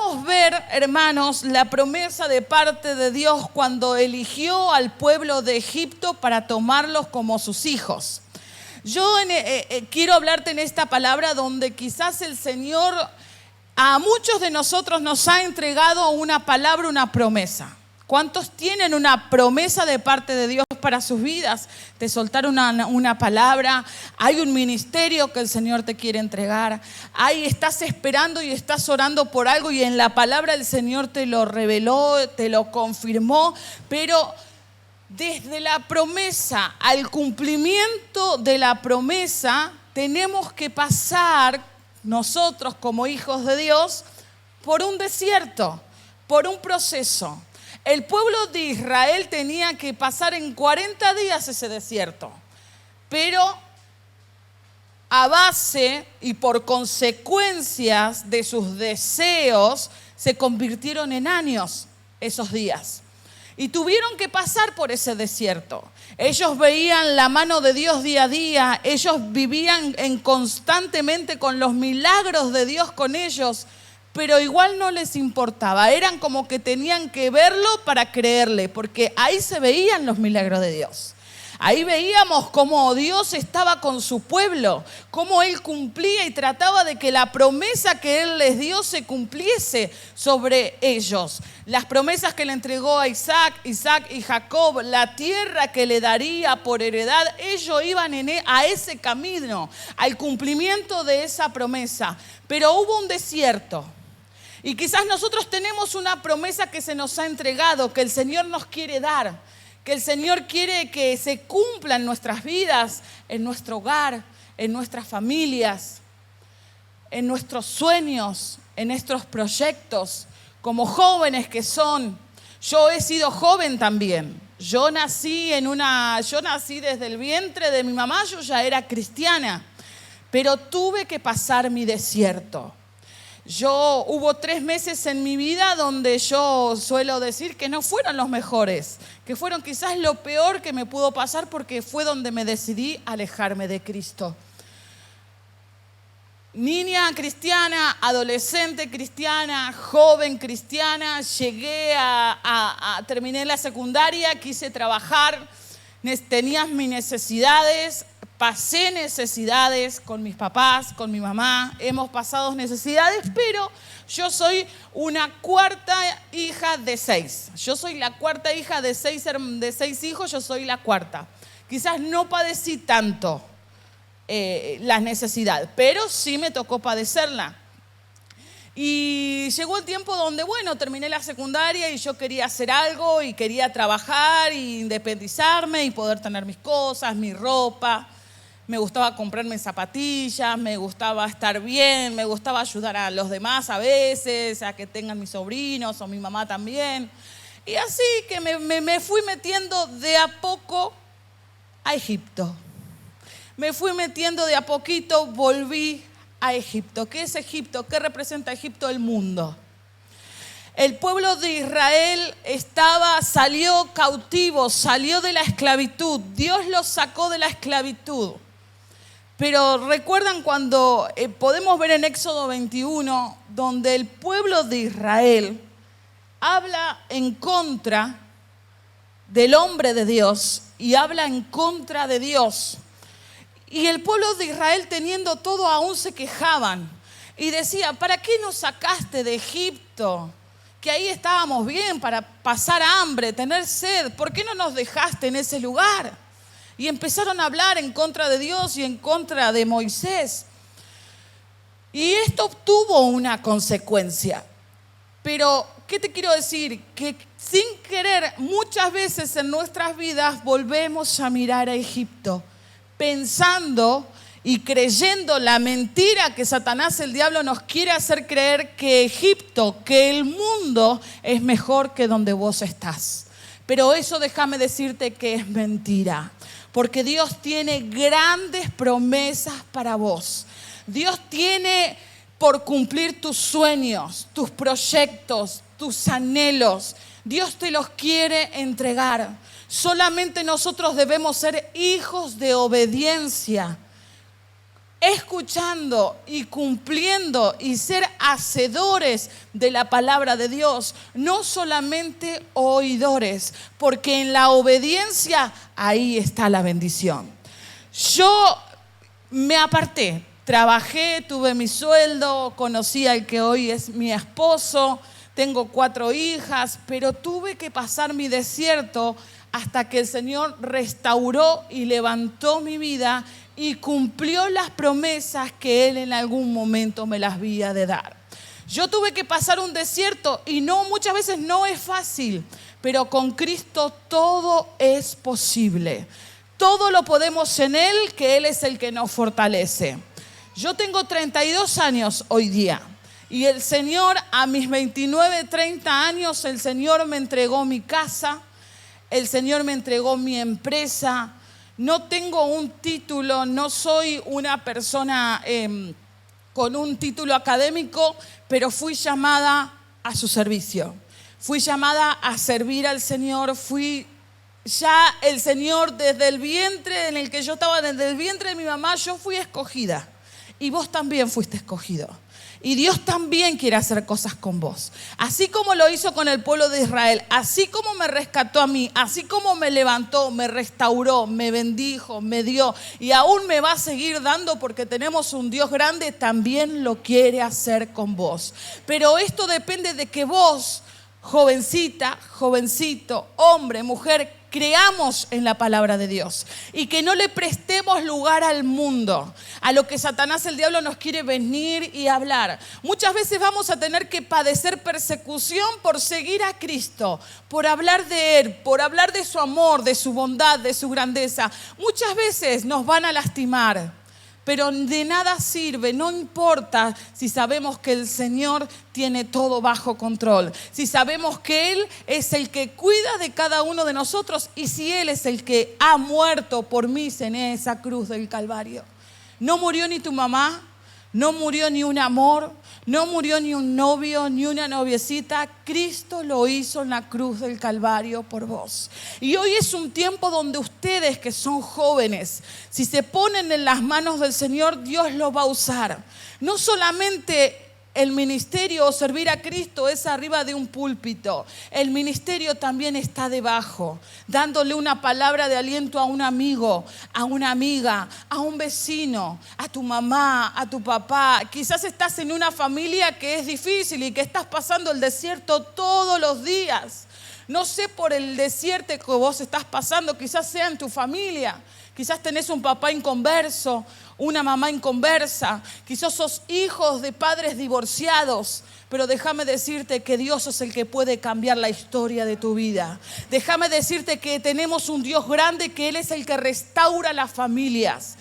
podamos ver, hermanos, la promesa de parte de Dios cuando eligió al pueblo de Egipto para tomarlos como sus hijos. Yo quiero hablarte en esta palabra donde quizás el Señor a muchos de nosotros nos ha entregado una palabra, una promesa. ¿Cuántos tienen una promesa de parte de Dios para sus vidas? Te soltar una palabra, hay un ministerio que el Señor te quiere entregar, ahí estás esperando y estás orando por algo y en la palabra el Señor te lo reveló, te lo confirmó, pero desde la promesa al cumplimiento de la promesa tenemos que pasar nosotros como hijos de Dios por un desierto, por un proceso. El pueblo de Israel tenía que pasar en 40 días ese desierto, pero a base y por consecuencias de sus deseos se convirtieron en años esos días. Y tuvieron que pasar por ese desierto. Ellos veían la mano de Dios día a día, ellos vivían constantemente con los milagros de Dios con ellos, pero igual no les importaba, eran como que tenían que verlo para creerle, porque ahí se veían los milagros de Dios. Ahí veíamos cómo Dios estaba con su pueblo, cómo Él cumplía y trataba de que la promesa que Él les dio se cumpliese sobre ellos. Las promesas que le entregó a Isaac y Jacob, la tierra que le daría por heredad, ellos iban a ese camino, al cumplimiento de esa promesa. Pero hubo un desierto. Y quizás nosotros tenemos una promesa que se nos ha entregado, que el Señor nos quiere dar, que el Señor quiere que se cumpla en nuestras vidas, en nuestro hogar, en nuestras familias, en nuestros sueños, en nuestros proyectos, como jóvenes que son. Yo he sido joven también. Yo nací desde el vientre de mi mamá, yo ya era cristiana, pero tuve que pasar mi desierto. Hubo 3 meses en mi vida donde yo suelo decir que no fueron los mejores, que fueron quizás lo peor que me pudo pasar porque fue donde me decidí alejarme de Cristo. Niña cristiana, adolescente cristiana, joven cristiana, terminé la secundaria, quise trabajar, tenía mis necesidades. Pasé necesidades con mis papás, con mi mamá, hemos pasado necesidades, pero yo soy una cuarta hija de 6. Yo soy la cuarta hija de 6 hijos, yo soy la cuarta. Quizás no padecí tanto la necesidad, pero sí me tocó padecerla. Y llegó el tiempo donde, terminé la secundaria y yo quería hacer algo y quería trabajar e independizarme y poder tener mis cosas, mi ropa. Me gustaba comprarme zapatillas, me gustaba estar bien, me gustaba ayudar a los demás a veces, a que tengan mis sobrinos o mi mamá también. Y así que me fui metiendo de a poco a Egipto. Me fui metiendo de a poquito, volví a Egipto. ¿Qué es Egipto? ¿Qué representa Egipto? El mundo. El pueblo de Israel salió cautivo, salió de la esclavitud. Dios los sacó de la esclavitud. Pero recuerdan cuando podemos ver en Éxodo 21, donde el pueblo de Israel habla en contra del hombre de Dios y habla en contra de Dios. Y el pueblo de Israel, teniendo todo, aún se quejaban y decía: ¿para qué nos sacaste de Egipto? Que ahí estábamos bien para pasar hambre, tener sed. ¿Por qué no nos dejaste en ese lugar? Y empezaron a hablar en contra de Dios y en contra de Moisés. Y esto tuvo una consecuencia. Pero, ¿qué te quiero decir? Que sin querer, muchas veces en nuestras vidas volvemos a mirar a Egipto, pensando y creyendo la mentira que Satanás, el diablo, nos quiere hacer creer, que Egipto, que el mundo es mejor que donde vos estás. Pero eso, déjame decirte que es mentira. Porque Dios tiene grandes promesas para vos. Dios tiene por cumplir tus sueños, tus proyectos, tus anhelos. Dios te los quiere entregar. Solamente nosotros debemos ser hijos de obediencia. escuchando y cumpliendo y ser hacedores de la palabra de Dios, no solamente oidores, porque en la obediencia ahí está la bendición. Yo me aparté, trabajé, tuve mi sueldo, conocí al que hoy es mi esposo, tengo 4 hijas, pero tuve que pasar mi desierto hasta que el Señor restauró y levantó mi vida y cumplió las promesas que Él en algún momento me las había de dar. Yo tuve que pasar un desierto y muchas veces no es fácil, pero con Cristo todo es posible. Todo lo podemos en Él, que Él es el que nos fortalece. Yo tengo 32 años hoy día y el Señor a mis 29, 30 años, el Señor me entregó mi casa, el Señor me entregó mi empresa. No tengo un título, no soy una persona con un título académico, pero fui llamada a su servicio. Fui llamada a servir al Señor. Ya el Señor desde el vientre en el que yo estaba, desde el vientre de mi mamá, yo fui escogida. Y vos también fuiste escogido. Y Dios también quiere hacer cosas con vos. Así como lo hizo con el pueblo de Israel, así como me rescató a mí, así como me levantó, me restauró, me bendijo, me dio y aún me va a seguir dando porque tenemos un Dios grande, también lo quiere hacer con vos. Pero esto depende de que vos, jovencita, jovencito, hombre, mujer, creamos en la palabra de Dios y que no le prestemos lugar al mundo, a lo que Satanás, el diablo, nos quiere venir y hablar. Muchas veces vamos a tener que padecer persecución por seguir a Cristo, por hablar de Él, por hablar de su amor, de su bondad, de su grandeza. Muchas veces nos van a lastimar, pero de nada sirve, no importa si sabemos que el Señor tiene todo bajo control, si sabemos que Él es el que cuida de cada uno de nosotros y si Él es el que ha muerto por mí en esa cruz del Calvario. No murió ni tu mamá, no murió ni un amor, no murió ni un novio, ni una noviecita. Cristo lo hizo en la cruz del Calvario por vos. Y hoy es un tiempo donde ustedes que son jóvenes, si se ponen en las manos del Señor, Dios los va a usar. No solamente el ministerio o servir a Cristo es arriba de un púlpito. El ministerio también está debajo, dándole una palabra de aliento a un amigo, a una amiga, a un vecino, a tu mamá, a tu papá. Quizás estás en una familia que es difícil y que estás pasando el desierto todos los días. No sé por el desierto que vos estás pasando, quizás sea en tu familia. Quizás tenés un papá inconverso, una mamá inconversa, quizás sos hijos de padres divorciados, pero déjame decirte que Dios es el que puede cambiar la historia de tu vida. Déjame decirte que tenemos un Dios grande, que Él es el que restaura las familias.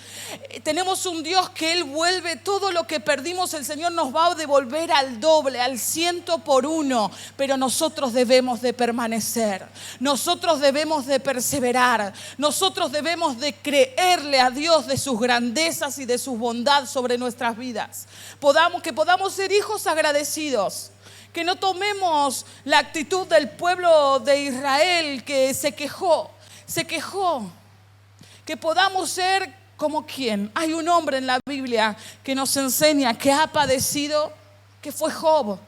Tenemos un Dios que Él vuelve todo lo que perdimos, el Señor nos va a devolver al doble, al 100 por 1, pero nosotros debemos de permanecer, nosotros debemos de perseverar, nosotros debemos de creerle a Dios de sus grandezas y de su bondad sobre nuestras vidas. Que podamos ser hijos agradecidos. Que no tomemos la actitud del pueblo de Israel que se quejó. Que podamos ser como quien. Hay un hombre en la Biblia que nos enseña que ha padecido, que fue Job.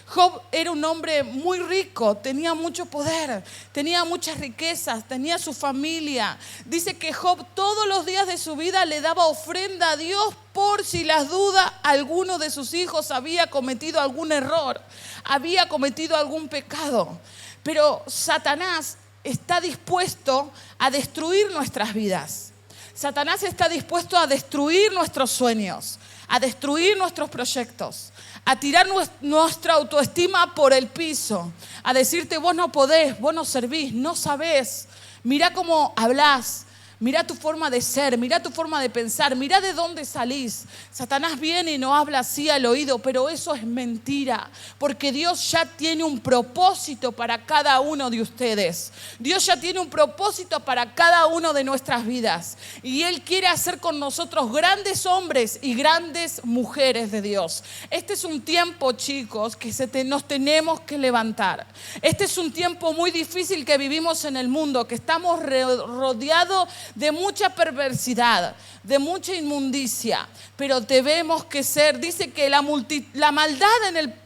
Job era un hombre muy rico, tenía mucho poder, tenía muchas riquezas, tenía su familia. Dice que Job todos los días de su vida le daba ofrenda a Dios por si las dudas alguno de sus hijos había cometido algún error, había cometido algún pecado. Pero Satanás está dispuesto a destruir nuestras vidas. Satanás está dispuesto a destruir nuestros sueños, a destruir nuestros proyectos, a tirar nuestra autoestima por el piso, a decirte vos no podés, vos no servís, no sabés, mirá cómo hablás, mirá tu forma de ser, mirá tu forma de pensar, mirá de dónde salís. Satanás viene y nos habla así al oído, pero eso es mentira, porque Dios ya tiene un propósito para cada uno de ustedes. Dios ya tiene un propósito para cada uno de nuestras vidas y Él quiere hacer con nosotros grandes hombres y grandes mujeres de Dios. Este es un tiempo, chicos, que nos tenemos que levantar. Este es un tiempo muy difícil que vivimos en el mundo, que estamos rodeados de mucha perversidad, de mucha inmundicia, pero debemos que ser, dice que la maldad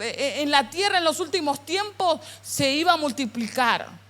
en la tierra en los últimos tiempos se iba a multiplicar.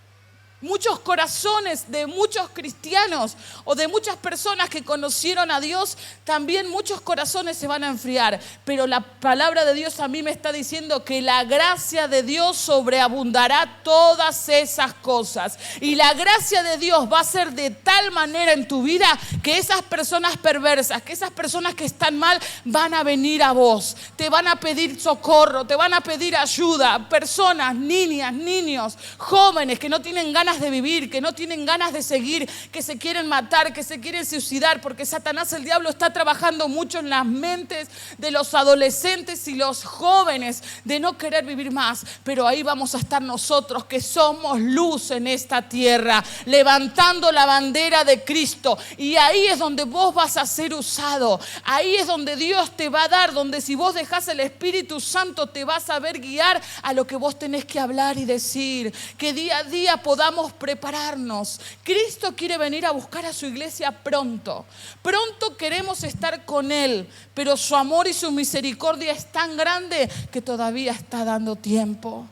Muchos corazones de muchos cristianos o de muchas personas que conocieron a Dios, también muchos corazones se van a enfriar. Pero la palabra de Dios a mí me está diciendo que la gracia de Dios sobreabundará todas esas cosas. Y la gracia de Dios va a ser de tal manera en tu vida que esas personas perversas, que esas personas que están mal van a venir a vos. Te van a pedir socorro, te van a pedir ayuda. Personas, niñas, niños, jóvenes que no tienen ganas de vivir, que no tienen ganas de seguir, que se quieren matar, que se quieren suicidar, porque Satanás, el diablo, está trabajando mucho en las mentes de los adolescentes y los jóvenes de no querer vivir más. Pero ahí vamos a estar nosotros, que somos luz en esta tierra, levantando la bandera de Cristo. Y ahí es donde vos vas a ser usado. Ahí es donde Dios te va a dar, donde si vos dejás el Espíritu Santo te va a saber guiar a lo que vos tenés que hablar y decir. Que día a día podamos prepararnos. Cristo quiere venir a buscar a su iglesia pronto. Pronto queremos estar con Él, pero su amor y su misericordia es tan grande que todavía está dando tiempo.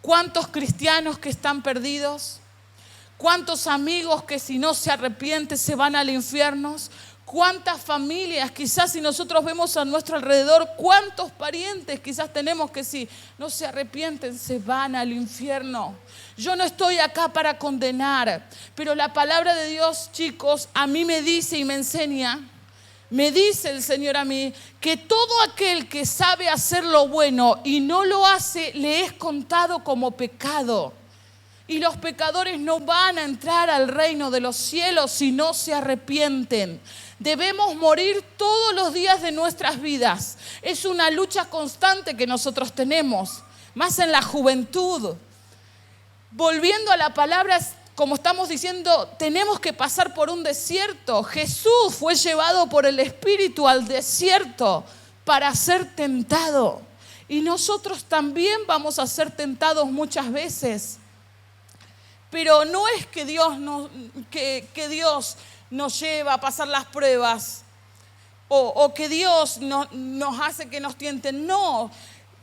¿Cuántos cristianos que están perdidos? ¿Cuántos amigos que si no se arrepienten se van al infierno? ¿Cuántas familias, quizás si nosotros vemos a nuestro alrededor, cuántos parientes quizás tenemos que si no se arrepienten se van al infierno? Yo no estoy acá para condenar, pero la palabra de Dios, chicos, a mí me dice y me enseña, me dice el Señor a mí, que todo aquel que sabe hacer lo bueno y no lo hace, le es contado como pecado. Y los pecadores no van a entrar al reino de los cielos si no se arrepienten. Debemos morir todos los días de nuestras vidas. Es una lucha constante que nosotros tenemos, más en la juventud. Volviendo a la palabra, como estamos diciendo, tenemos que pasar por un desierto. Jesús fue llevado por el Espíritu al desierto para ser tentado. Y nosotros también vamos a ser tentados muchas veces. Pero no es que Dios nos lleva a pasar las pruebas o que Dios nos hace que nos tienten. No,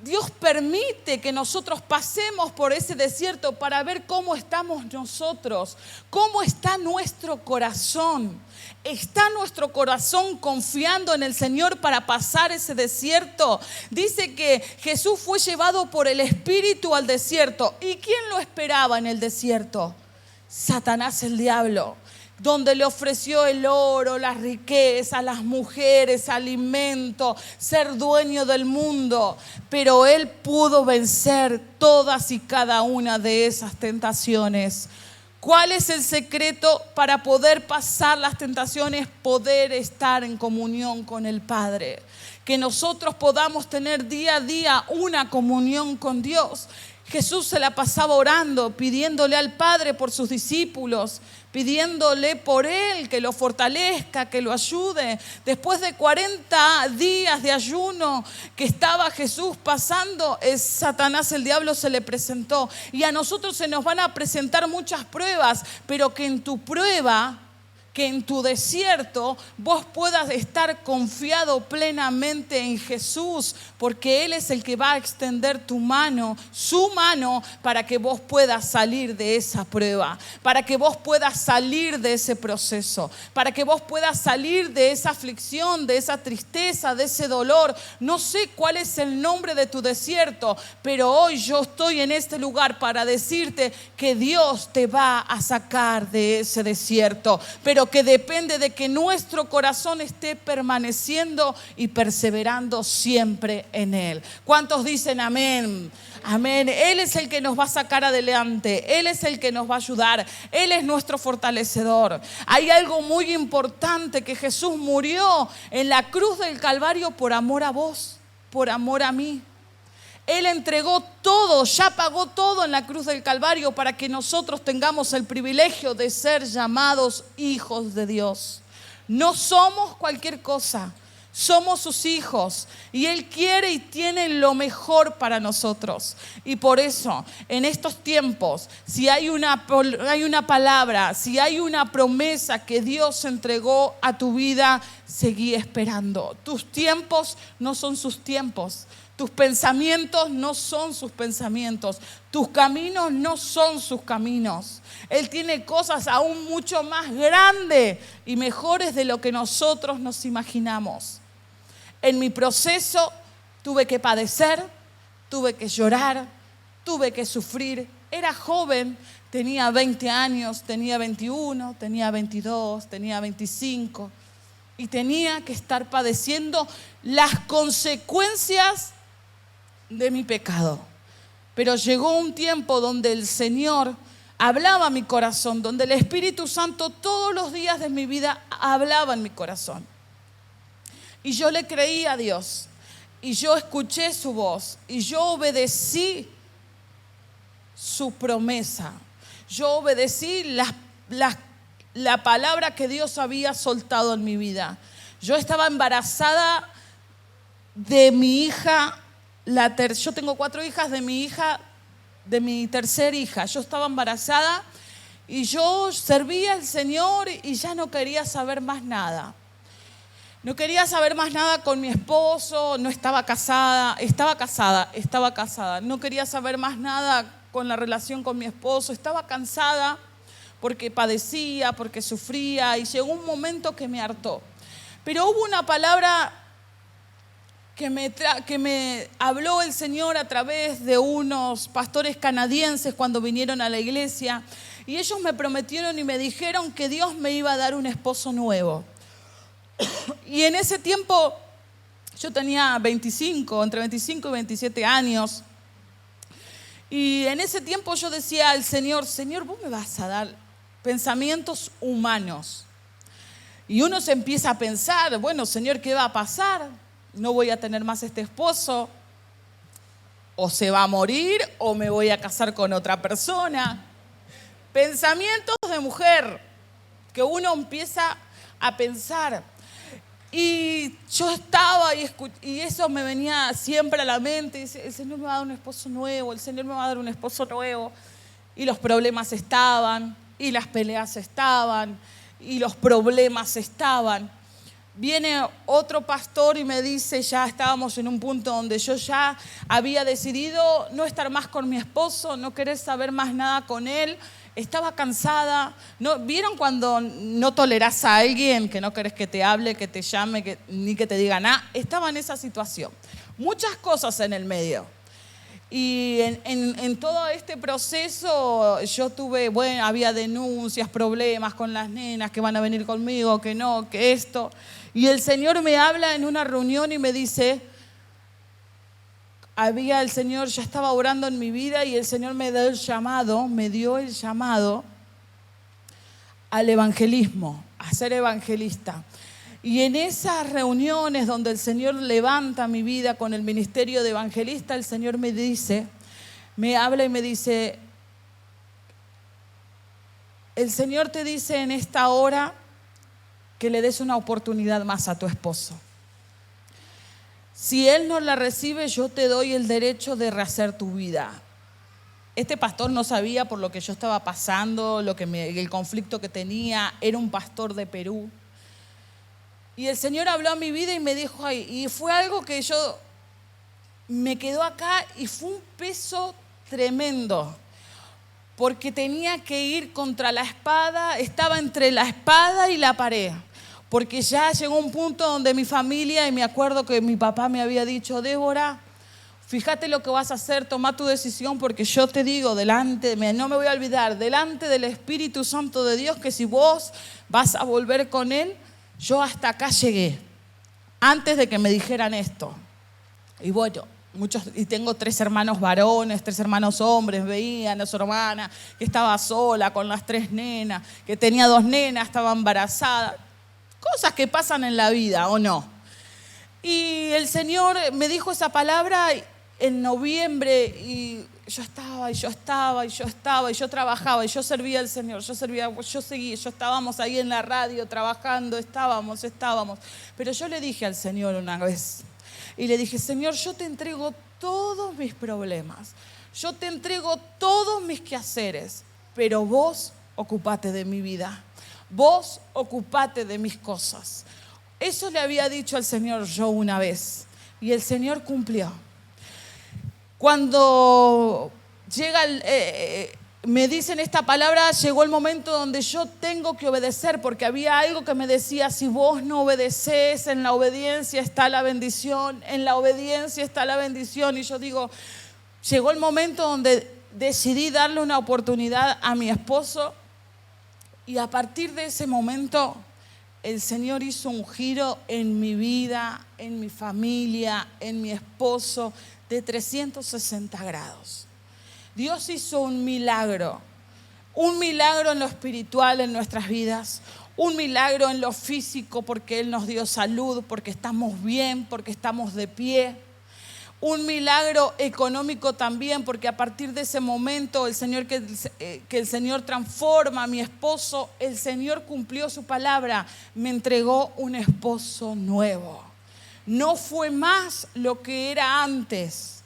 Dios permite que nosotros pasemos por ese desierto para ver cómo estamos nosotros, cómo está nuestro corazón. ¿Está nuestro corazón confiando en el Señor para pasar ese desierto? Dice que Jesús fue llevado por el Espíritu al desierto. ¿Y quién lo esperaba en el desierto? Satanás, el diablo, donde le ofreció el oro, las riquezas, las mujeres, alimento, ser dueño del mundo. Pero él pudo vencer todas y cada una de esas tentaciones. ¿Cuál es el secreto para poder pasar las tentaciones? Poder estar en comunión con el Padre. Que nosotros podamos tener día a día una comunión con Dios. Jesús se la pasaba orando, pidiéndole al Padre por sus discípulos, pidiéndole por Él que lo fortalezca, que lo ayude. Después de 40 días de ayuno que estaba Jesús pasando, Satanás, el diablo, se le presentó. Y a nosotros se nos van a presentar muchas pruebas, pero que en tu prueba, que en tu desierto vos puedas estar confiado plenamente en Jesús, porque Él es el que va a extender tu mano, su mano, para que vos puedas salir de esa prueba, para que vos puedas salir de ese proceso, para que vos puedas salir de esa aflicción, de esa tristeza, de ese dolor. No sé cuál es el nombre de tu desierto, pero hoy yo estoy en este lugar para decirte que Dios te va a sacar de ese desierto, pero que depende de que nuestro corazón esté permaneciendo y perseverando siempre en Él. ¿Cuántos dicen amén? Amén. Él es el que nos va a sacar adelante. Él es el que nos va a ayudar. Él es nuestro fortalecedor. Hay algo muy importante, que Jesús murió en la cruz del Calvario por amor a vos, por amor a mí. Él entregó todo, ya pagó todo en la cruz del Calvario para que nosotros tengamos el privilegio de ser llamados hijos de Dios. No somos cualquier cosa. Somos sus hijos y Él quiere y tiene lo mejor para nosotros. Y por eso, en estos tiempos, si hay una palabra, si hay una promesa que Dios entregó a tu vida, seguí esperando. Tus tiempos no son sus tiempos. Tus pensamientos no son sus pensamientos. Tus caminos no son sus caminos. Él tiene cosas aún mucho más grandes y mejores de lo que nosotros nos imaginamos. En mi proceso tuve que padecer, tuve que llorar, tuve que sufrir. Era joven, tenía 20 años, tenía 21, tenía 22, tenía 25. Y tenía que estar padeciendo las consecuencias de mi pecado. Pero llegó un tiempo donde el Señor hablaba a mi corazón, donde el Espíritu Santo todos los días de mi vida hablaba en mi corazón. Y yo le creí a Dios, y yo escuché su voz, y yo obedecí su promesa. Yo obedecí la palabra que Dios había soltado en mi vida. Yo estaba embarazada de mi hija, yo tengo 4 hijas, de mi hija, de mi tercera hija. Yo estaba embarazada y yo servía al Señor y ya no quería saber más nada. No quería saber más nada con mi esposo, no estaba casada, estaba casada. No quería saber más nada con la relación con mi esposo, estaba cansada porque padecía, porque sufría y llegó un momento que me hartó. Pero hubo una palabra que me habló el Señor a través de unos pastores canadienses cuando vinieron a la iglesia y ellos me prometieron y me dijeron que Dios me iba a dar un esposo nuevo. Y en ese tiempo yo tenía entre 25 y 27 años. Y en ese tiempo yo decía al Señor, Señor, vos me vas a dar pensamientos humanos. Y uno se empieza a pensar, bueno, Señor, ¿qué va a pasar? No voy a tener más este esposo. O se va a morir o me voy a casar con otra persona. Pensamientos de mujer que uno empieza a pensar. Y yo estaba y eso me venía siempre a la mente. Dice, el Señor me va a dar un esposo nuevo, el Señor me va a dar un esposo nuevo. Y los problemas estaban, y las peleas estaban, y los problemas estaban. Viene otro pastor y me dice, ya estábamos en un punto donde yo ya había decidido no estar más con mi esposo, no querer saber más nada con él. Estaba cansada. ¿No? ¿Vieron cuando no tolerás a alguien, que no querés que te hable, que te llame, ni que te diga nada? Estaba en esa situación. Muchas cosas en el medio. Y en todo este proceso yo tuve, había denuncias, problemas con las nenas que van a venir conmigo, que no, que esto. Y el Señor me habla en una reunión y me dice, el Señor ya estaba orando en mi vida y el Señor me dio el llamado al evangelismo, a ser evangelista. Y en esas reuniones donde el Señor levanta mi vida con el ministerio de evangelista, el Señor me habla y me dice, el Señor te dice en esta hora que le des una oportunidad más a tu esposo. Si él no la recibe, yo te doy el derecho de rehacer tu vida. Este pastor no sabía por lo que yo estaba pasando, el conflicto que tenía. Era un pastor de Perú. Y el Señor habló a mi vida y me dijo, y fue algo que me quedó acá y fue un peso tremendo. Porque tenía que ir contra la espada, estaba entre la espada y la pared. Porque ya llegó un punto donde mi familia, y me acuerdo que mi papá me había dicho, Débora, fíjate lo que vas a hacer, toma tu decisión, porque yo te digo, no me voy a olvidar, delante del Espíritu Santo de Dios, que si vos vas a volver con Él, yo hasta acá llegué, antes de que me dijeran esto. Y bueno, y tengo 3 hermanos varones, 3 hermanos hombres, veían a su hermana, que estaba sola con las 3 nenas, que tenía 2 nenas, estaba embarazada. Cosas que pasan en la vida, ¿o no? Y el Señor me dijo esa palabra en noviembre y yo trabajaba y yo servía al Señor, yo estábamos ahí en la radio trabajando, estábamos. Pero yo le dije al Señor una vez, y le dije, Señor, yo te entrego todos mis problemas, yo te entrego todos mis quehaceres, pero vos ocupate de mi vida, vos ocupate de mis cosas. Eso le había dicho al Señor yo una vez, y el Señor cumplió. Cuando me dicen esta palabra, llegó el momento donde yo tengo que obedecer, porque había algo que me decía, si vos no obedeces, en la obediencia está la bendición, en la obediencia está la bendición. Y yo digo, llegó el momento donde decidí darle una oportunidad a mi esposo, y a partir de ese momento el Señor hizo un giro en mi vida, en mi familia, en mi esposo, de 360 grados. Dios hizo un milagro en lo espiritual en nuestras vidas, un milagro en lo físico porque Él nos dio salud, porque estamos bien, porque estamos de pie. Un milagro económico también, porque a partir de ese momento que el Señor transforma a mi esposo, el Señor cumplió su palabra, me entregó un esposo nuevo. No fue más lo que era antes.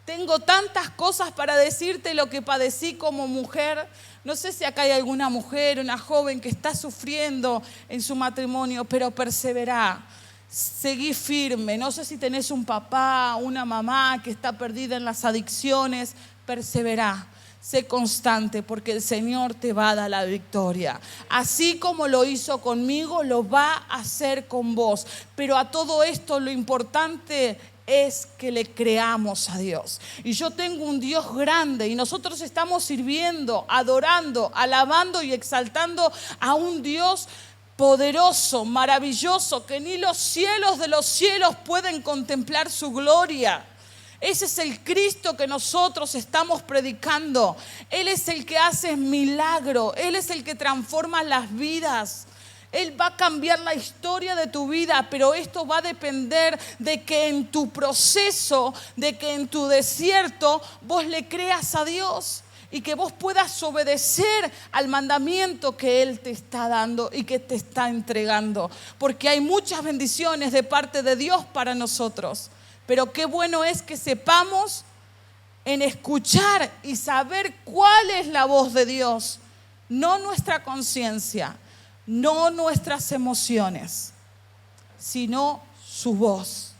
Tengo tantas cosas para decirte lo que padecí como mujer. No sé si acá hay alguna mujer, una joven que está sufriendo en su matrimonio, pero perseverá. Seguí firme. No sé si tenés un papá, una mamá que está perdida en las adicciones. Perseverá. Sé constante porque el Señor te va a dar la victoria. Así como lo hizo conmigo, lo va a hacer con vos. Pero a todo esto lo importante es que le creamos a Dios. Y yo tengo un Dios grande y nosotros estamos sirviendo, adorando, alabando y exaltando a un Dios poderoso, maravilloso, que ni los cielos de los cielos pueden contemplar su gloria. Ese es el Cristo que nosotros estamos predicando. Él es el que hace milagro. Él es el que transforma las vidas. Él va a cambiar la historia de tu vida, pero esto va a depender de que en tu proceso, de que en tu desierto, vos le creas a Dios y que vos puedas obedecer al mandamiento que Él te está dando y que te está entregando. Porque hay muchas bendiciones de parte de Dios para nosotros. Pero qué bueno es que sepamos en escuchar y saber cuál es la voz de Dios. No nuestra conciencia, no nuestras emociones, sino su voz.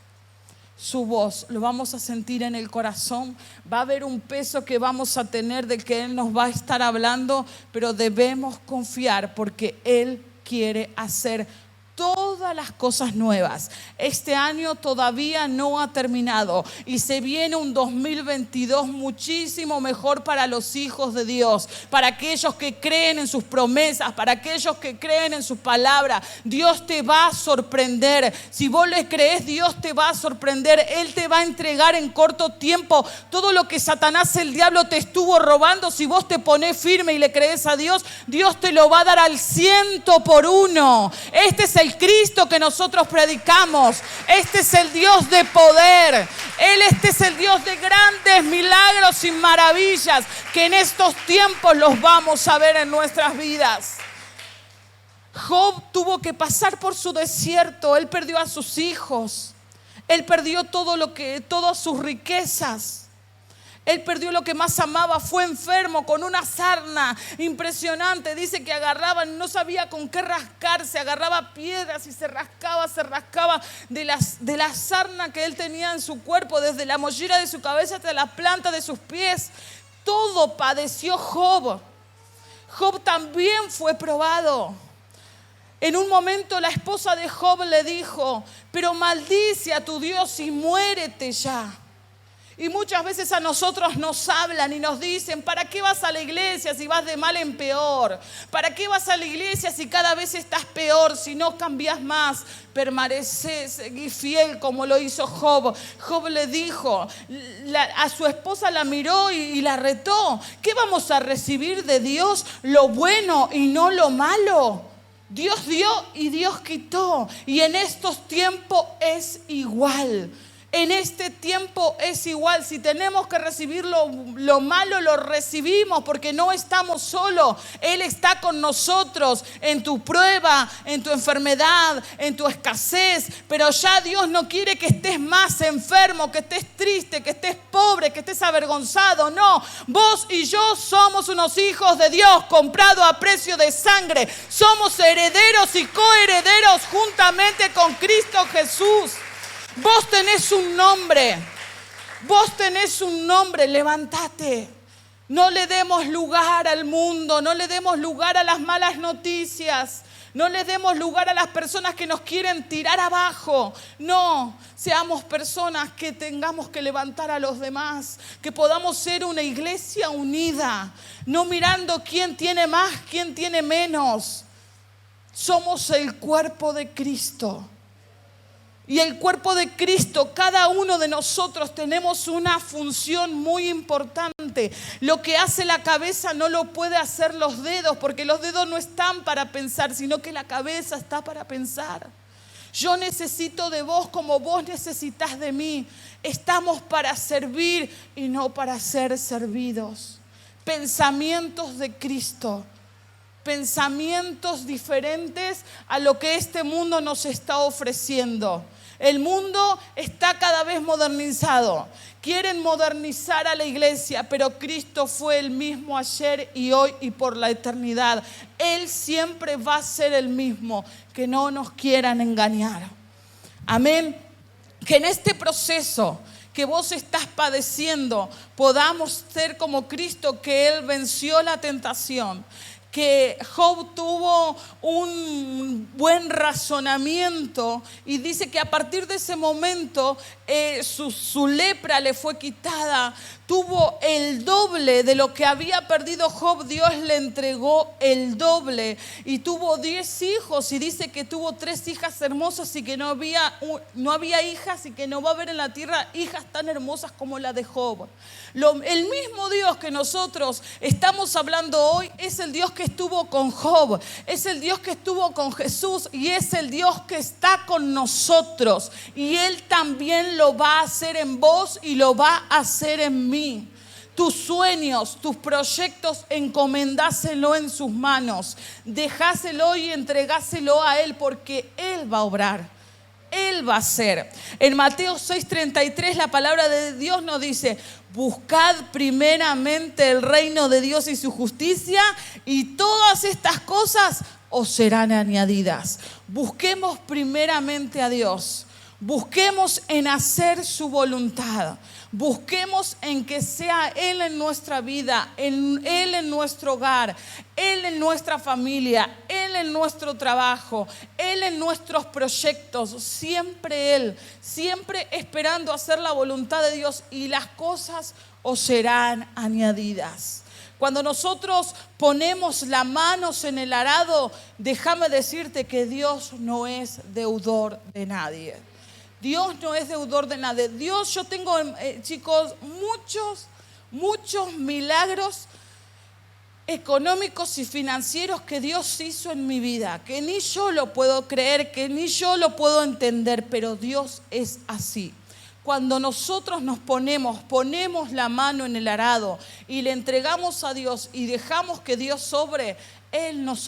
Su voz lo vamos a sentir en el corazón. Va a haber un peso que vamos a tener del que Él nos va a estar hablando, pero debemos confiar porque Él quiere hacer todas las cosas nuevas. Este año todavía no ha terminado y se viene un 2022 muchísimo mejor para los hijos de Dios, para aquellos que creen en sus promesas, para aquellos que creen en su palabra. Dios te va a sorprender. Si vos le crees, Dios te va a sorprender. Él te va a entregar en corto tiempo todo lo que Satanás, el diablo, te estuvo robando. Si vos te pones firme y le crees a Dios, Dios te lo va a dar al 100%. Este es el Cristo que nosotros predicamos. Este es el Dios de poder. Este es el Dios de grandes milagros y maravillas que en estos tiempos los vamos a ver en nuestras vidas. Job tuvo que pasar por su desierto. Él perdió a sus hijos. Él perdió todas sus riquezas. Él perdió lo que más amaba, fue enfermo con una sarna impresionante. Dice que no sabía con qué rascarse, agarraba piedras y se rascaba de la sarna que él tenía en su cuerpo, desde la mollera de su cabeza hasta la planta de sus pies. Todo padeció Job. Job también fue probado. En un momento la esposa de Job le dijo, pero maldice a tu Dios y muérete ya. Y muchas veces a nosotros nos hablan y nos dicen, ¿para qué vas a la iglesia si vas de mal en peor? ¿Para qué vas a la iglesia si cada vez estás peor? Si no cambias más, permaneces, seguí fiel como lo hizo Job. Job le dijo, a su esposa la miró y la retó. ¿Qué vamos a recibir de Dios? Lo bueno y no lo malo. Dios dio y Dios quitó. Y en estos tiempos es igual. En este tiempo es igual. Si tenemos que recibir lo malo, lo recibimos porque no estamos solos. Él está con nosotros en tu prueba, en tu enfermedad, en tu escasez. Pero ya Dios no quiere que estés más enfermo, que estés triste, que estés pobre, que estés avergonzado. No, vos y yo somos unos hijos de Dios, comprados a precio de sangre. Somos herederos y coherederos juntamente con Cristo Jesús. Vos tenés un nombre, levántate. No le demos lugar al mundo, no le demos lugar a las malas noticias, no le demos lugar a las personas que nos quieren tirar abajo. No, seamos personas que tengamos que levantar a los demás, que podamos ser una iglesia unida, no mirando quién tiene más, quién tiene menos. Somos el cuerpo de Cristo. Y el cuerpo de Cristo, cada uno de nosotros tenemos una función muy importante. Lo que hace la cabeza no lo puede hacer los dedos, porque los dedos no están para pensar, sino que la cabeza está para pensar. Yo necesito de vos como vos necesitas de mí. Estamos para servir y no para ser servidos. Pensamientos de Cristo. Pensamientos diferentes a lo que este mundo nos está ofreciendo. El mundo está cada vez modernizado. Quieren modernizar a la iglesia, pero Cristo fue el mismo ayer y hoy y por la eternidad. Él siempre va a ser el mismo. Que no nos quieran engañar. Amén. Que en este proceso que vos estás padeciendo podamos ser como Cristo, que Él venció la tentación. Que Job tuvo un buen razonamiento y dice que a partir de ese momento su lepra le fue quitada. Tuvo el doble de lo que había perdido Job. Dios le entregó el doble y tuvo 10 hijos y dice que tuvo 3 hijas hermosas y que no había hijas y que no va a haber en la tierra hijas tan hermosas como la de Job. El mismo Dios que nosotros estamos hablando hoy es el Dios que estuvo con Job, es el Dios que estuvo con Jesús y es el Dios que está con nosotros. Y Él también lo va a hacer en vos y lo va a hacer en mí. Tus sueños, tus proyectos, encomendáselo en sus manos. Dejáselo y entregáselo a Él porque Él va a obrar. Él va a hacer. En Mateo 6:33 la palabra de Dios nos dice: buscad primeramente el reino de Dios y su justicia y todas estas cosas os serán añadidas. Busquemos primeramente a Dios. Busquemos en hacer su voluntad. Busquemos en que sea Él en nuestra vida, Él en nuestro hogar, Él en nuestra familia, Él en nuestro trabajo, Él en nuestros proyectos. Siempre Él, siempre esperando hacer la voluntad de Dios y las cosas os serán añadidas. Cuando nosotros ponemos las manos en el arado, déjame decirte que Dios no es deudor de nadie. Dios no es deudor de nadie. Dios, yo tengo, chicos, muchos milagros económicos y financieros que Dios hizo en mi vida, que ni yo lo puedo creer, que ni yo lo puedo entender, pero Dios es así. Cuando nosotros nos ponemos la mano en el arado y le entregamos a Dios y dejamos que Dios sobre, Él nos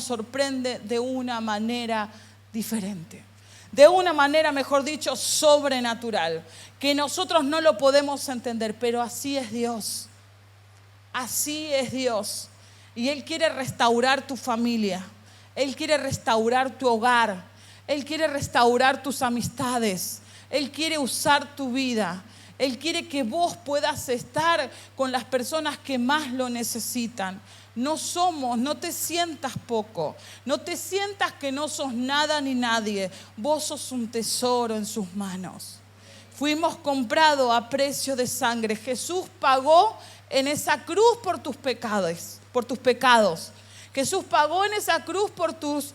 sorprende de una manera diferente. De una manera, mejor dicho, sobrenatural, que nosotros no lo podemos entender, pero así es Dios. Así es Dios. Y Él quiere restaurar tu familia. Él quiere restaurar tu hogar. Él quiere restaurar tus amistades. Él quiere usar tu vida. Él quiere que vos puedas estar con las personas que más lo necesitan. No te sientas poco, no te sientas que no sos nada ni nadie. Vos sos un tesoro en sus manos. Fuimos comprados a precio de sangre. Jesús pagó en esa cruz por tus pecados. Jesús pagó en esa cruz por tus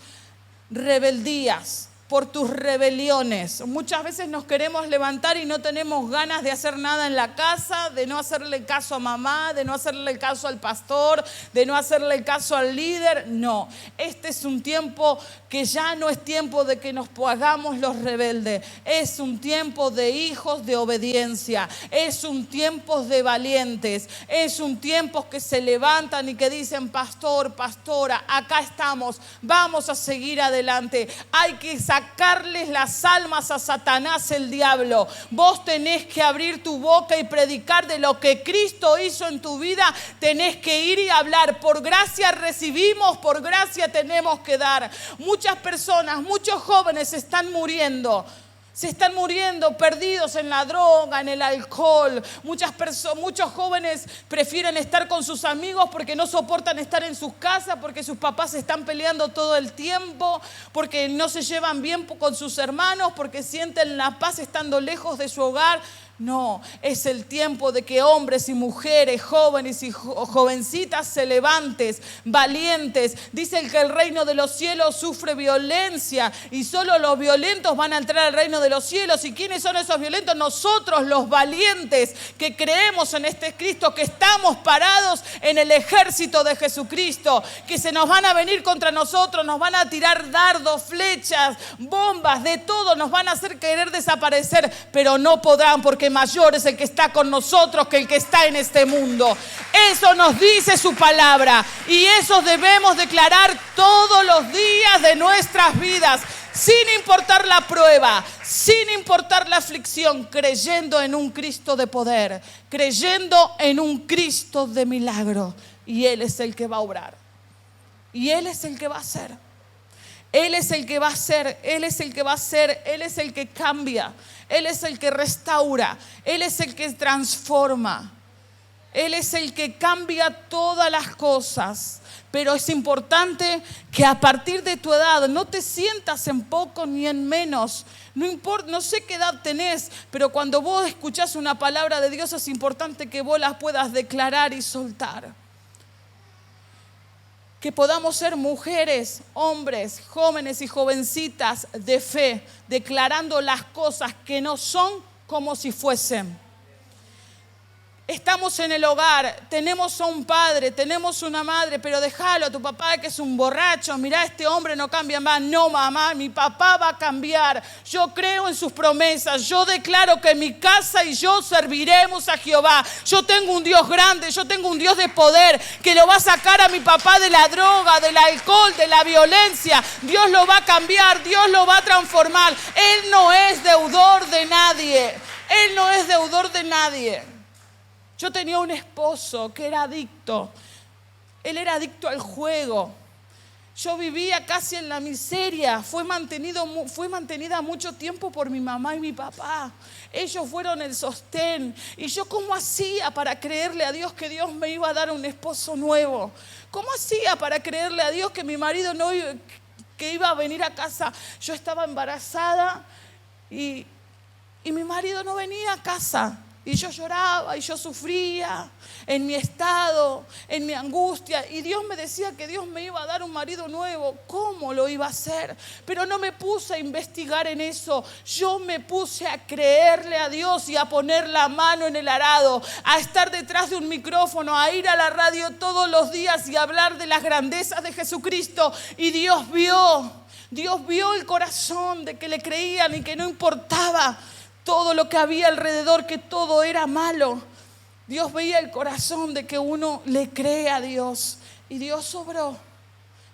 rebeldías. por tus rebeliones. Muchas veces nos queremos levantar y no tenemos ganas de hacer nada en la casa, de no hacerle caso a mamá, de no hacerle caso al pastor, de no hacerle caso al líder. No, este es un tiempo que ya no es tiempo de que nos hagamos los rebeldes. Es un tiempo de hijos de obediencia. Es un tiempo de valientes. Es un tiempo que se levantan y que dicen: pastor, pastora, acá estamos, vamos a seguir adelante. Hay que sacarles las almas a Satanás, el diablo. Vos tenés que abrir tu boca y predicar de lo que Cristo hizo en tu vida. Tenés que ir y hablar. Por gracia recibimos, por gracia tenemos que dar. Muchas personas, muchos jóvenes están muriendo. Se están muriendo perdidos en la droga, en el alcohol. Muchos jóvenes prefieren estar con sus amigos porque no soportan estar en sus casas, porque sus papás están peleando todo el tiempo, porque no se llevan bien con sus hermanos, porque sienten la paz estando lejos de su hogar. No, es el tiempo de que hombres y mujeres, jóvenes y jovencitas se levanten, valientes. Dicen que el reino de los cielos sufre violencia y solo los violentos van a entrar al reino de los cielos. ¿Y quiénes son esos violentos? Nosotros, los valientes, que creemos en este Cristo, que estamos parados en el ejército de Jesucristo, que se nos van a venir contra nosotros, nos van a tirar dardos, flechas, bombas, de todo, nos van a hacer querer desaparecer, pero no podrán, porque mayor es el que está con nosotros que el que está en este mundo. Eso nos dice su palabra y eso debemos declarar todos los días de nuestras vidas, sin importar la prueba, sin importar la aflicción, creyendo en un Cristo de poder, creyendo en un Cristo de milagro. Y Él es el que va a obrar. Y Él es el que va a hacer. Él es el que va a hacer, Él es el que va a hacer, Él es el que cambia, Él es el que restaura, Él es el que transforma, Él es el que cambia todas las cosas. Pero es importante que a partir de tu edad no te sientas en poco ni en menos. No importa, no sé qué edad tenés, pero cuando vos escuchás una palabra de Dios es importante que vos la puedas declarar y soltar. Que podamos ser mujeres, hombres, jóvenes y jovencitas de fe, declarando las cosas que no son como si fuesen. Estamos en el hogar, tenemos a un padre, tenemos una madre, pero déjalo a tu papá que es un borracho. Mirá, este hombre no cambia más. No, mamá, mi papá va a cambiar. Yo creo en sus promesas. Yo declaro que mi casa y yo serviremos a Jehová. Yo tengo un Dios grande, yo tengo un Dios de poder que lo va a sacar a mi papá de la droga, del alcohol, de la violencia. Dios lo va a cambiar, Dios lo va a transformar. Él no es deudor de nadie. Él no es deudor de nadie. Yo tenía un esposo que era adicto. Él era adicto al juego. Yo vivía casi en la miseria. Fue mantenida mucho tiempo por mi mamá y mi papá. Ellos fueron el sostén. ¿Y yo cómo hacía para creerle a Dios que Dios me iba a dar un esposo nuevo? ¿Cómo hacía para creerle a Dios que mi marido que iba a venir a casa? Yo estaba embarazada y mi marido no venía a casa. Y yo lloraba y yo sufría en mi estado, en mi angustia. Y Dios me decía que Dios me iba a dar un marido nuevo. ¿Cómo lo iba a hacer? Pero no me puse a investigar en eso. Yo me puse a creerle a Dios y a poner la mano en el arado, a estar detrás de un micrófono, a ir a la radio todos los días y hablar de las grandezas de Jesucristo. Y Dios vio el corazón de que le creían y que no importaba todo lo que había alrededor, que todo era malo. Dios veía el corazón de que uno le cree a Dios. Y Dios obró.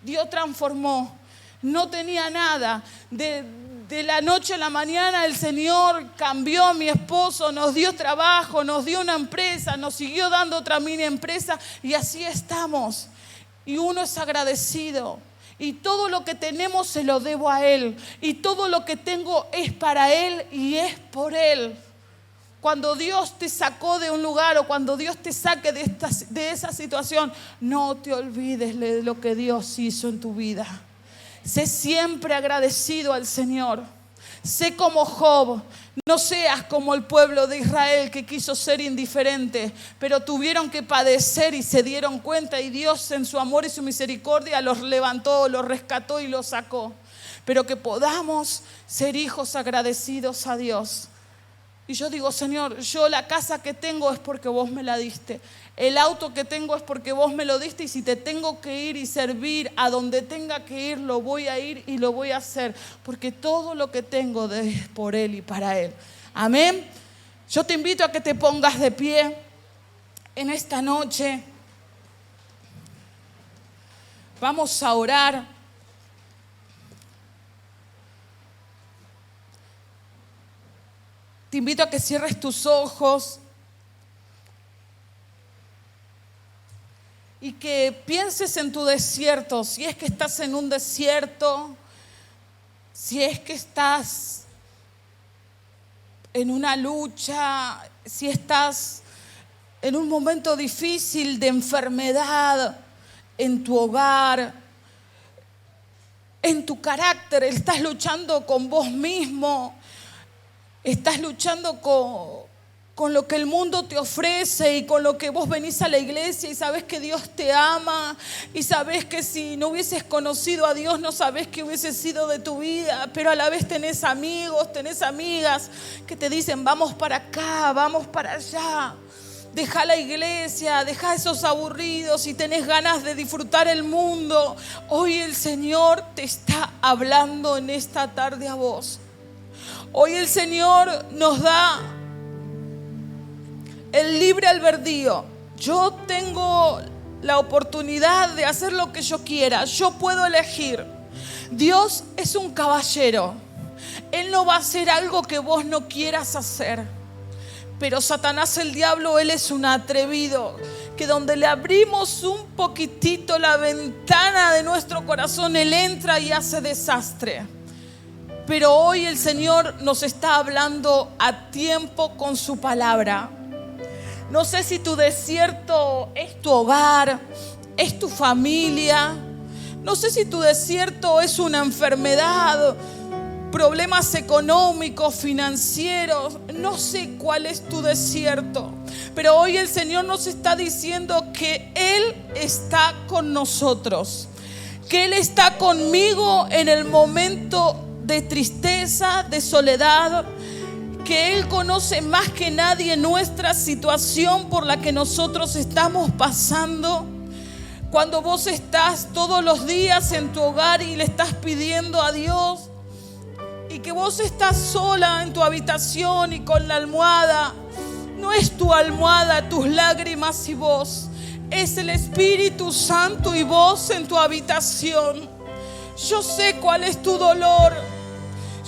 Dios transformó. No tenía nada. De la noche a la mañana el Señor cambió a mi esposo, nos dio trabajo, nos dio una empresa, nos siguió dando otra mini empresa. Y así estamos. Y uno es agradecido. Y todo lo que tenemos se lo debo a Él. Y todo lo que tengo es para Él y es por Él. Cuando Dios te sacó de un lugar o cuando Dios te saque de esa situación, no te olvides de lo que Dios hizo en tu vida. Sé siempre agradecido al Señor. Sé como Job. No seas como el pueblo de Israel que quiso ser indiferente, pero tuvieron que padecer y se dieron cuenta y Dios en su amor y su misericordia los levantó, los rescató y los sacó. pero que podamos ser hijos agradecidos a Dios. Y yo digo, Señor, yo la casa que tengo es porque vos me la diste. El auto que tengo es porque vos me lo diste, y si te tengo que ir y servir a donde tenga que ir, lo voy a ir y lo voy a hacer, porque todo lo que tengo es por Él y para Él. Amén. Yo te invito a que te pongas de pie en esta noche. Vamos a orar. Te invito a que cierres tus ojos y que pienses en tu desierto. Si es que estás en un desierto, si es que estás en una lucha, si estás en un momento difícil de enfermedad en tu hogar, en tu carácter, estás luchando con vos mismo. Estás luchando con lo que el mundo te ofrece y con lo que vos venís a la iglesia y sabés que Dios te ama y sabés que si no hubieses conocido a Dios no sabés qué hubiese sido de tu vida, pero a la vez tenés amigos, tenés amigas que te dicen vamos para acá, vamos para allá. Deja la iglesia, deja esos aburridos y tenés ganas de disfrutar el mundo. Hoy el Señor te está hablando en esta tarde a vos. Hoy el Señor nos da el libre albedrío. Yo tengo la oportunidad de hacer lo que yo quiera. Yo puedo elegir. Dios es un caballero. Él no va a hacer algo que vos no quieras hacer. Pero Satanás, el diablo, él es un atrevido, que donde le abrimos un poquitito la ventana de nuestro corazón, él entra y hace desastre. Pero hoy el Señor nos está hablando a tiempo con su palabra. No sé si tu desierto es tu hogar, es tu familia. No sé si tu desierto es una enfermedad, problemas económicos, financieros. No sé cuál es tu desierto. Pero hoy el Señor nos está diciendo que Él está con nosotros. Que Él está conmigo en el momento de tristeza, de soledad, que Él conoce más que nadie nuestra situación por la que nosotros estamos pasando. Cuando vos estás todos los días en tu hogar y le estás pidiendo a Dios, y que vos estás sola en tu habitación y con la almohada, no es tu almohada, tus lágrimas y vos, es el Espíritu Santo y vos en tu habitación. Yo sé cuál es tu dolor.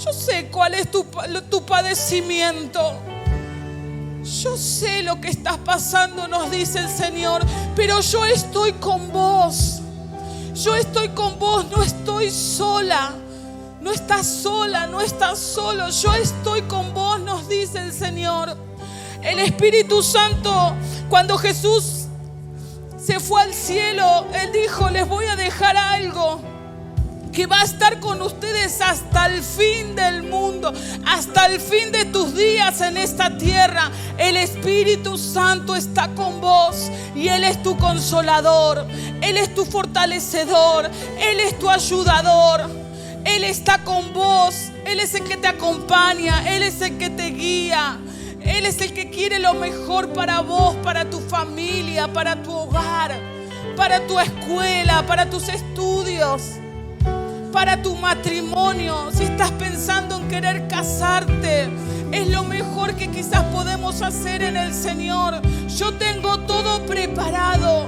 Yo sé cuál es tu padecimiento. Yo sé lo que estás pasando, nos dice el Señor, pero yo estoy con vos. Yo estoy con vos, no estoy sola. No estás sola, no estás solo. Yo estoy con vos, nos dice el Señor. El Espíritu Santo, cuando Jesús se fue al cielo, Él dijo, les voy a dejar algo que va a estar con ustedes hasta el fin del mundo, hasta el fin de tus días en esta tierra. El Espíritu Santo está con vos y Él es tu consolador, Él es tu fortalecedor, Él es tu ayudador. Él está con vos, Él es el que te acompaña, Él es el que te guía. Él es el que quiere lo mejor para vos, para tu familia, para tu hogar, para tu escuela, para tus estudios, para tu matrimonio. Si estás pensando en querer casarte, es lo mejor que quizás podemos hacer en el Señor. Yo tengo todo preparado,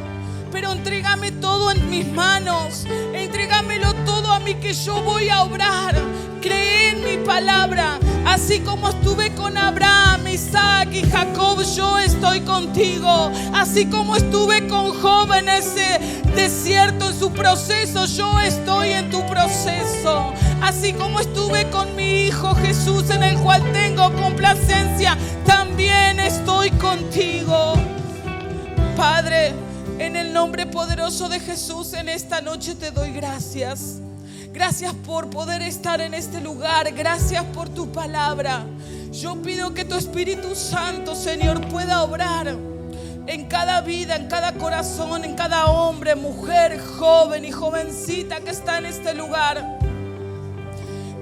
pero entrégame todo en mis manos. Entrégamelo todo a mí, que yo voy a obrar. Cree en mi palabra. Así como estuve con Abraham, Isaac y Jacob, yo estoy contigo. Así como estuve con Job en ese desierto, en su proceso, yo estoy en tu proceso. Así como estuve con mi Hijo Jesús, en el cual tengo complacencia, también estoy contigo. Padre, en el nombre poderoso de Jesús, en esta noche te doy gracias. Gracias por poder estar en este lugar. Gracias por tu palabra. Yo pido que tu Espíritu Santo, Señor, pueda obrar en cada vida, en cada corazón, en cada hombre, mujer, joven y jovencita que está en este lugar.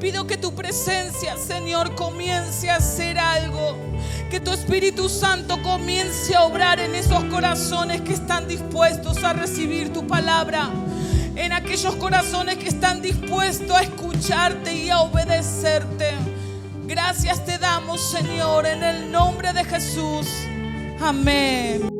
pido que tu presencia, Señor, comience a hacer algo. Que tu Espíritu Santo comience a obrar en esos corazones que están dispuestos a recibir tu palabra. En aquellos corazones que están dispuestos a escucharte y a obedecerte. Gracias te damos, Señor, en el nombre de Jesús. Amén.